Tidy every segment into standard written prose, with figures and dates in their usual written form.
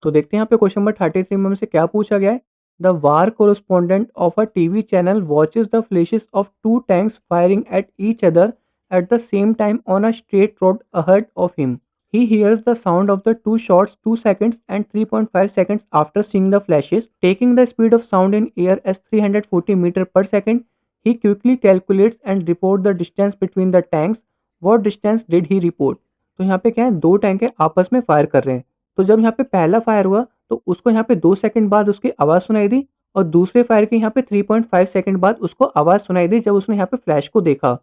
तो देखते हैं यहाँ पे क्वेश्चन नंबर 33 में हमसे क्या पूछा गया है। The war correspondent of a TV channel watches the flashes of two tanks firing at each other at the same time on a straight road ahead of him. He hears the sound of the two shots 2 seconds and 3.5 seconds after seeing the flashes. Taking the speed of sound in air as 340 meter per second, he quickly calculates and report the distance between the tanks. What distance did he report? तो यहाँ पे क्या है, दो tank है आपस में fire कर रहे हैं। तो जब यहाँ पे पहला फायर हुआ तो उसको यहाँ पे 2 सेकंड बाद उसकी आवाज़ सुनाई दी और दूसरे फायर के यहाँ पे 3.5 सेकंड बाद उसको आवाज़ सुनाई दी जब उसने यहाँ पे फ्लैश को देखा।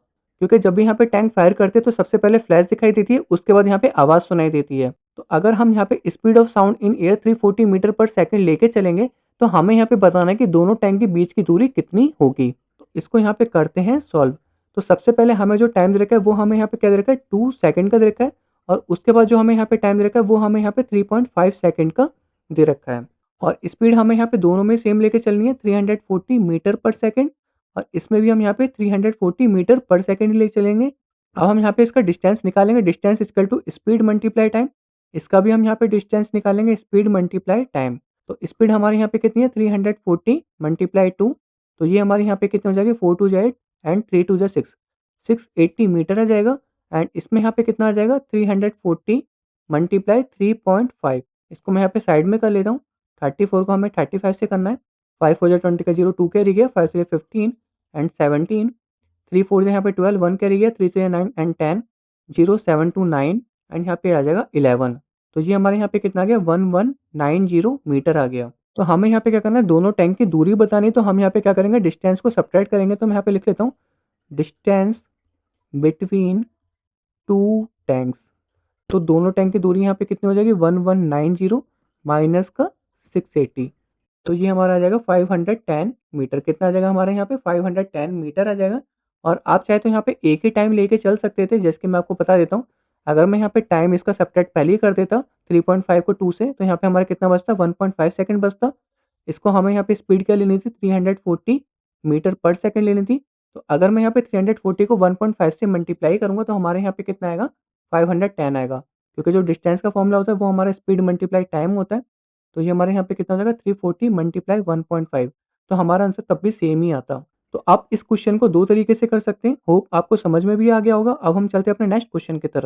क्योंकि जब भी यहाँ पे टैंक फायर करते हैं तो सबसे पहले फ्लैश दिखाई देती है, उसके बाद यहाँ पे आवाज़ सुनाई देती है। तो अगर हम यहाँ पे speed of sound in air 340 metre पर सेकंड लेके चलेंगे तो हमें यहाँ पे बताना है कि दोनों टैंक के बीच की दूरी कितनी होगी। तो इसको यहाँ पे करते हैं सॉल्व। तो सबसे पहले हमें जो टाइम दे रखा है वो हमें यहाँ पे क्या दे रखा है, 2 सेकंड का दे रखा है और उसके बाद जो हमें यहाँ पे टाइम दे रखा है वो हमें यहाँ पे 3.5 सेकंड का दे रखा है। और स्पीड हमें यहाँ पे दोनों में सेम लेके चलनी है 340 मीटर पर सेकंड और इसमें भी हम यहाँ पे 340 मीटर पर सेकंड ले चलेंगे। अब हम यहाँ पे इसका डिस्टेंस निकालेंगे, distance equal to speed multiply time. इसका भी हम यहाँ पे डिस्टेंस निकालेंगे, स्पीड मल्टीप्लाई टाइम। तो स्पीड हमारे यहाँ पे कितनी है, 340 मल्टीप्लाई 2। तो ये हमारे यहाँ पे कितने हो जाएगी, 4 2 जा 8 एंड 3 2 जा 6, 680 मीटर आ जाएगा। एंड इसमें यहाँ पे कितना आ जाएगा, 340 मल्टीप्लाई 3.5। इसको मैं यहाँ पे साइड में कर लेता हूँ। 34 को हमें 35 से करना है। 5 हो जाए 20 का 0 2 कैरी गया, 5 से 15 एंड 17, 3 4 यहाँ पे 12 1 कैरी गया, 3 से 9 एंड 10, 0 7 2 9 एंड यहाँ पे आ जाएगा 11। तो ये हमारे यहाँ पे कितना आ गया, 1190 मीटर आ गया। तो हमें यहाँ पे क्या करना है, दोनों टैंक की दूरी बतानी है। तो हम यहाँ पे क्या करेंगे, डिस्टेंस को सब्ट्रैक्ट करेंगे। तो मैं यहाँ पे लिख लेता हूँ डिस्टेंस बिटवीन टू टैंक्स। तो दोनों टैंक की दूरी यहाँ पे कितनी हो जाएगी, 1190 माइनस का 680। तो ये हमारा आ जाएगा 510 मीटर। कितना आ जाएगा हमारे यहाँ पे, 510 मीटर आ जाएगा। और आप चाहे तो यहाँ पे एक ही टाइम लेके चल सकते थे, जैसे कि मैं आपको बता देता हूँ। अगर मैं यहाँ पे टाइम इसका सब्ट्रैक्ट पहले ही कर देता 3.5 को 2 से, तो यहाँ पे हमारा कितना बचता, 1.5 सेकंड बचता। इसको हमें यहाँ पे स्पीड क्या लेनी थी, 340 मीटर पर सेकंड लेनी थी। तो अगर मैं यहाँ पे 340 को 1.5 से मल्टीप्लाई करूँगा तो हमारे यहाँ पे कितना आएगा, 510 आएगा। क्योंकि जो डिस्टेंस का फॉर्मूला होता है वो हमारा स्पीड मल्टीप्लाई टाइम होता है। तो ये हमारे यहाँ पे कितना हो जाएगा, 340 मल्टीप्लाई 1.5। तो हमारा आंसर तब भी सेम ही आता। तो आप इस क्वेश्चन को दो तरीके से कर सकते हैं। होप आपको समझ में भी आ गया होगा। अब हम चलते हैं अपने नेक्स्ट क्वेश्चन की तरफ।